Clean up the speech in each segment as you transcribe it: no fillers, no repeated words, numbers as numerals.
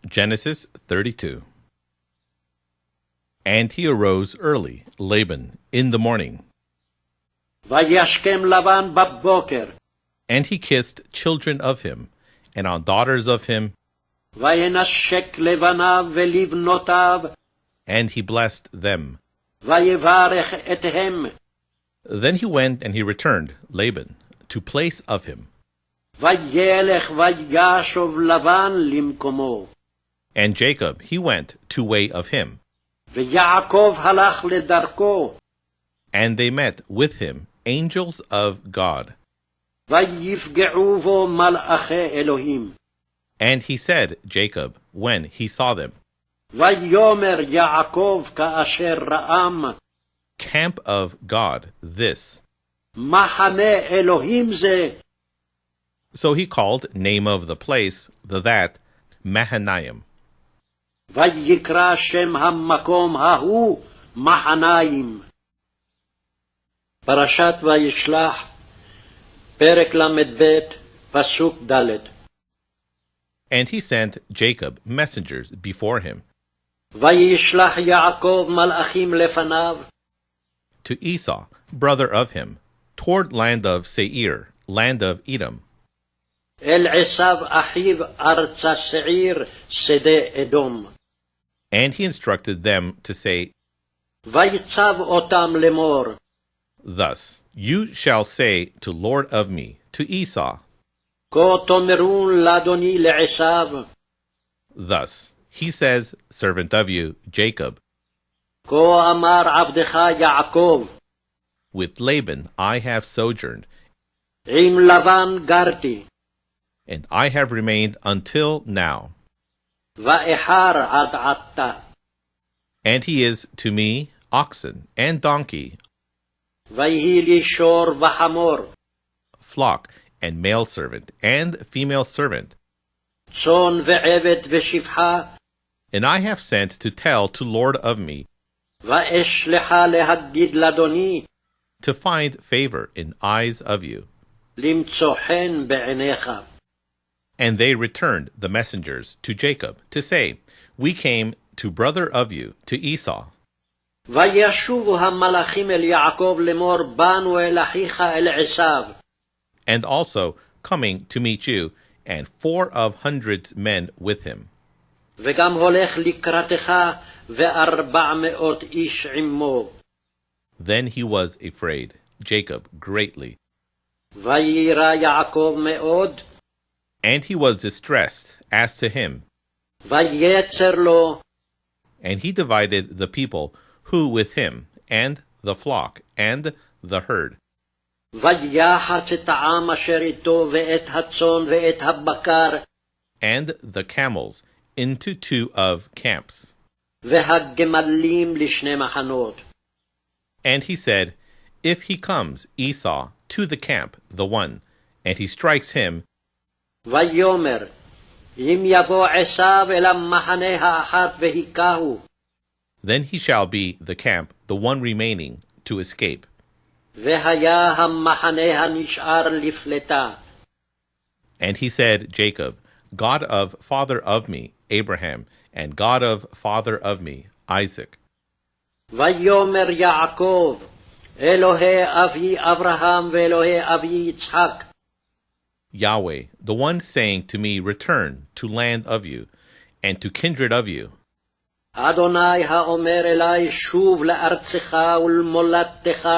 Genesis 32. And he arose early, Laban, in the morning. וישכם לבן בבוקר. And he kissed children of him, and on daughters of him, וינשק לבניו ולבנותיו. and he blessed them. ויברך אתהם. Then he went and he returned, Laban, to place of him. וילך וישוב לבן למקומו. And Jacob, he went to way of him. ויעקב הלך לדרכו. And they met with him angels of God. ויפגעו בו מלאכי אלוהים. And he said, Jacob, when he saw them, ויאמר יעקב כאשר ראם. camp of God, this. מחנה אלוהים זה. So he called name of the place, that, Mahanaim. ויקרא שם המקום ההוא מחניים. פרשת וישלח, פרק ל"ב, פסוק ד'. And he sent Jacob messengers before him, וישלח יעקב מלאכים לפניו. to Esau, brother of him, toward land of Seir, land of Edom, אל עשיו אחיו ארצה שעיר שדה אדום. and he instructed them to say, ויצב אותם לאמור. thus, you shall say to Lord of me, to Esau, כה תאמרון לאדוני לעשיו. thus, he says, servant of you, Jacob, כה אמר עבדך יעקב. with Laban I have sojourned, עם לבן גרתי. and I have remained until now, ואיחר עד עתה. and he is to me oxen and donkey, ויהי לי שור וחמור. flock and male servant and female servant, צאן ועבד ושפחה. and I have sent to tell to Lord of me, ואשלחה להגיד לאדוני. to find favor in eyes of you. למצוא חן בעיניך. And they returned the messengers to Jacob to say, we came to brother of you, to Esau. וישובו המלאכים אל יעקב לאמור באנו אל אחיך אל עשיו. And also coming to meet you, and 400 men with him. וגם הולך לקראתך 400 איש עמו. Then he was afraid, Jacob, greatly. ויירא יעקב מאוד. And he was distressed as to him. ויצר לו. And he divided the people who with him, and the flock, and the herd, ויחץ את העם אשר איתו ואת הצאן ואת הבקר. and the camels into 2 of camps. והגמלים לשני מחנות. And he said, if he comes, Esau, to the camp, the one, and he strikes him, ויאמר אם יבוא עשיו אל המחנה האחת והיכהו. then he shall be the camp, the one remaining, to escape. והיה המחנה הנשאר לפלטה. And he said, Jacob, God of father of me, Abraham, and God of father of me, Isaac. ויאמר יעקב אלוהי אבי אברהם ואלוהי אבי יצחק. Yahweh, the one saying to me, return to land of you, and to kindred of you. אדוני האומר אלי שוב לארצך ולמולדתך.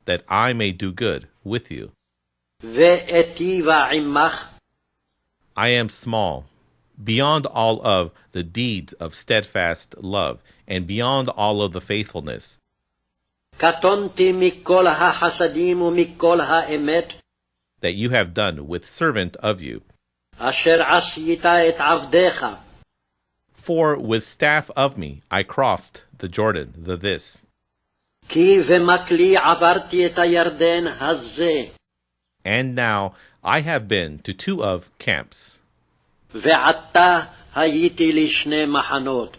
that I may do good with you. ואיטיב עמך. I am small, beyond all of the deeds of steadfast love, and beyond all of the faithfulness, קטונתי מכל החסדים ומכל האמת. that you have done with servant of you. אשר עשית את עבדך. For with staff of me I crossed the Jordan, this. כי במקלי עברתי את הירדן הזה. And now I have been to 2 of camps. ועתה הייתי לשני מחנות.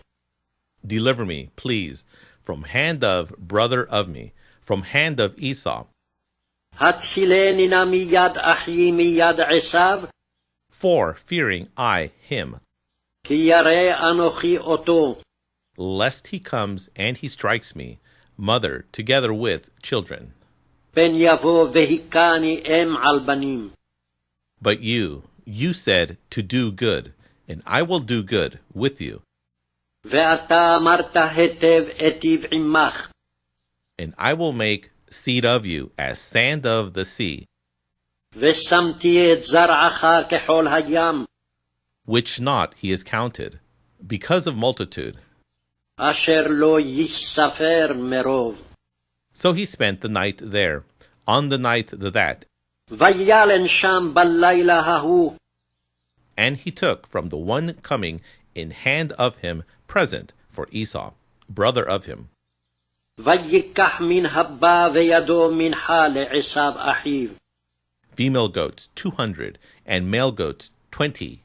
Deliver me, please, from hand of brother of me, from hand of Esau. הצילני נא מיד אחי מיד עשיו. For fearing I him, כי ירא אנוכי אותו, lest he comes and he strikes me, mother together with children. פן יבוא והיכני אם על בנים. But you said to do good, and I will do good with you. ואתה אמרת היטב אטיב עמך, And I will make seed of you as sand of the sea, ושמתי את זרעך כחול הים, which not he is counted, because of multitude. אשר לא יספר מרוב. So he spent the night there, on the night that, וילן שם בלילה ההוא, and he took from the one coming in hand of him present for Esau, brother of him, ויקח מן הבא וידו מנחה לעשו אחיו, female goats 200, and male goats 20,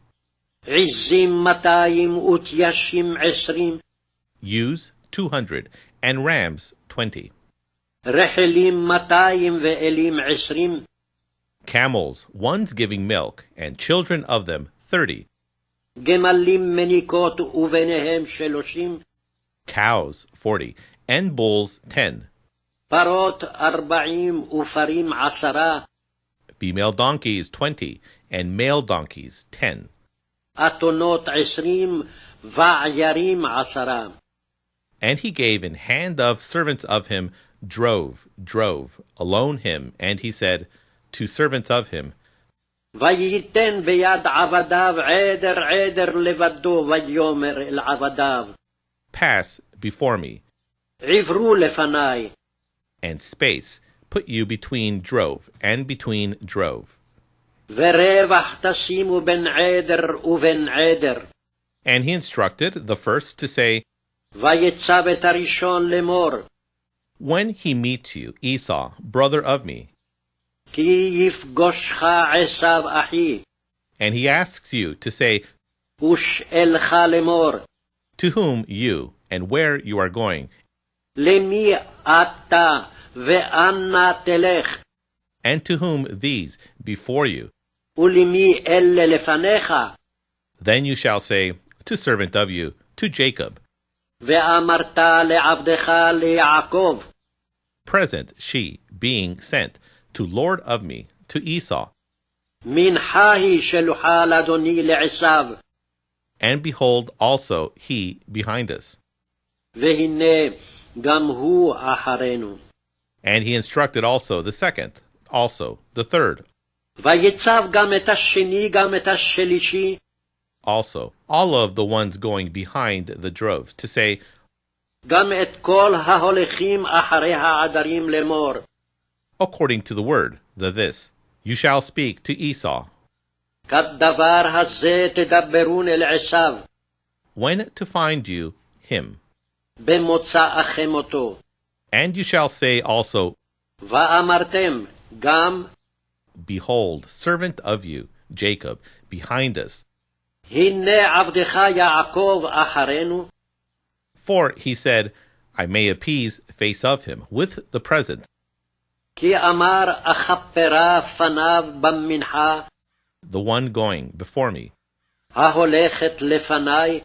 עזים 200 ותיישים 20, ewes 200, and rams 20, רחלים 200 ואלים 20, camels, ones giving milk, and children of them 30, גמלים מניקות וביניהם 30, cows 40, and bulls 10, פרות 40 ופרים 10, female donkeys 20, and male donkeys 10, אתונות 20 ועיירים 10. and he gave in hand of servants of him drove, alone him, and he said to servants of him, וייתן ביד עבדיו עדר עדר לבדו ויאמר אל עבדיו, pass before me, עברו לפניי, and space put you between drove and between drove. ורווח תשימו בין עדר ובין עדר. And he instructed the first to say, ויצב את הראשון לאמור, when he meets you, Esau, brother of me, כי יפגושך עשו אחי, and he asks you to say, ושאלך לאמור, to whom you and where you are going, למי אתה ואנה תלך, and to whom these before you, ולמי אלה לפניך, then you shall say, to servant of you, to Jacob, ואמרת לעבדך ליעקב, present she being sent, to Lord of me, to Esau, מנחה היא שלוחה לאדוני לעשו, and behold also he behind us. והנה גם הוא אחרינו. And he instructed also the second, also the third, ויצב גם את השני גם את השלישי, also all of the ones going behind the droves, to say, גם את כל ההולכים אחרי העדרים לאמור, according to the word, this, you shall speak to Esau, כדבר הזה תדברון אל עשו, when to find you him, במוצאכם אותו. and you shall say also, ואמרתם גם, behold, servant of you, Jacob, behind us. הנה עבדך יעקב אחרינו, For he said, I may appease face of him with the present, כי אמר אכפרה פניו במנחה, the one going before me, ההולכת לפני,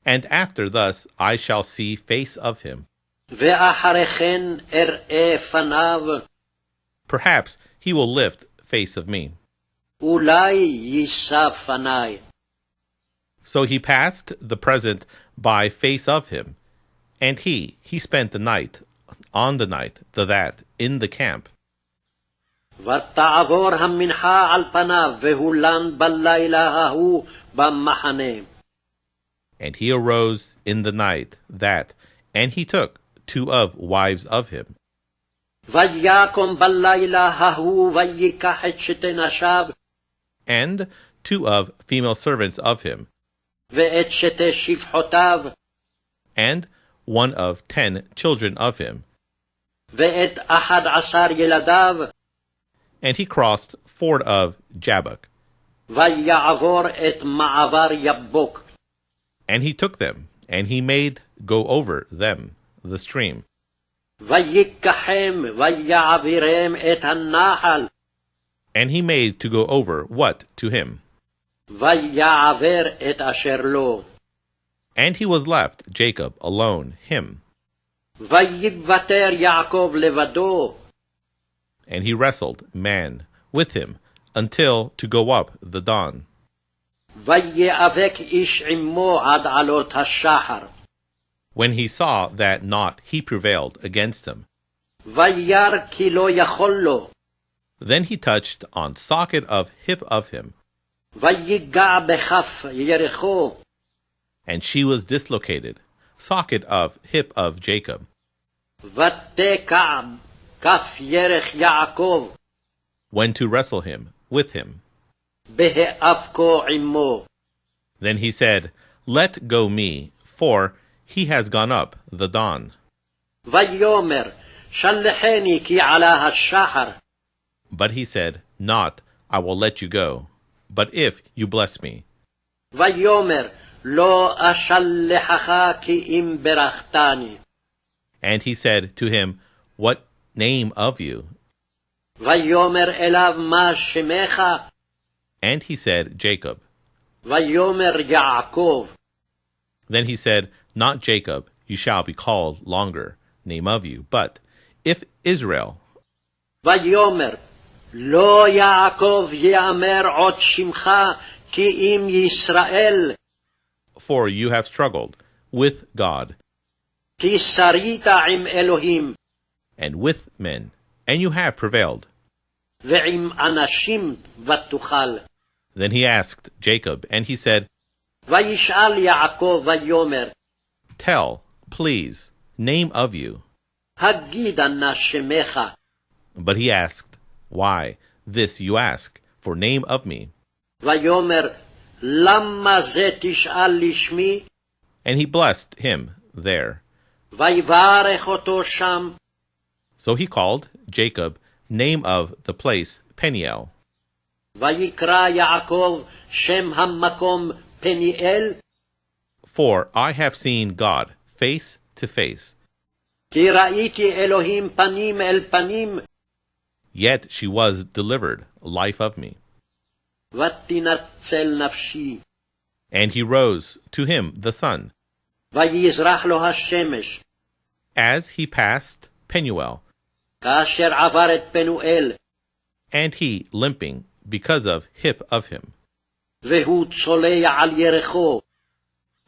and after thus I shall see face of him. ואחרי כן אראה פניו, Perhaps he will lift face of me. אולי יישא פני. So he passed the present by face of him, and he spent the night, on the night, that, in the camp. ותעבור המנחה על פניו, והולן בלילה ההוא במחנה. And he arose in the night, that, and he took 2 of wives of him, ויקום בלילה ההוא, ויקח את שתי נשיו, and 2 of female servants of him, ואת שתי שפחותיו, and 1 of 10 children of him, ואת 11 ילדיו, and he crossed ford of Jabbok, ויעבור את מעבר יבוק. and he took them, and he made go over them, the stream, ויקחם ויעבירם את הנחל, and he made to go over what to him, ויעבר את אשר לו. And he was left, Jacob, alone, him. ויוותר יעקב לבדו. And he wrestled, man, with him, until to go up the dawn. ויאבק איש עמו עד עלות השחר. When he saw that not he prevailed against him. וירא כי לא יכול לו. Then he touched on socket of hip of him, ויגע בכף ירחו. and she was dislocated, socket of hip of Jacob. ותקע כף ירך יעקב. When to wrestle him, with him. בהאבקו עמו. Then he said, let go me, for he has gone up the dawn. ויאמר שלחני כי עלה השחר. But he said, not, I will let you go, but if you bless me. ויאמר לא אשלחך כי אם ברכתני. And he said to him, what name of you? ויאמר אליו מה שמך. And he said, Jacob. ויאמר יעקב. Then he said, not Jacob, you shall be called longer, name of you, but if Israel. ויאמר לא יעקב יאמר עוד שמך כי אם ישראל. For you have struggled with God. כי שרית עם אלוהים. And with men, and you have prevailed. ועם אנשים ותוכל. Then he asked Jacob, and he said, וישאל יעקב ויאמר. tell, please, name of you. הגידה נא שמך. But he asked, why, this you ask, for name of me. ויאמר למה זה תשאל לשמי. And he blessed him there. ויברך אותו שם. So he called Jacob, name of the place, Peniel. ויקרא יעקב שם המקום פניאל. For I have seen God face to face. כי ראיתי אלוהים פנים אל פנים. Yet she was delivered, life of me. ותנצל נפשי. And he rose to him the sun. ויזרח לו השמש. As he passed Penuel, כאשר עבר את פנואל. and he limping because of hip of him. והוא צולע על ירחו.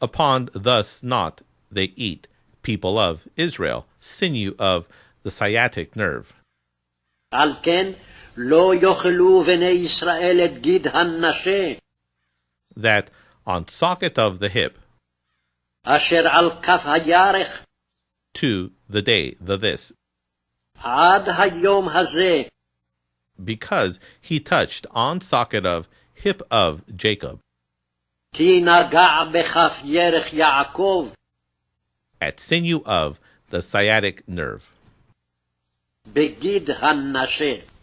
Upon thus not they eat, people of Israel, sinew of the sciatic nerve. על כן לא יאכלו בני ישראל את גיד הנשה. That on socket of the hip, אשר על כף הירך. to the day, the this, עד היום הזה. because he touched on socket of hip of Jacob, כי נגע בכף ירך יעקב. at sinew of the sciatic nerve. בגיד הנשה.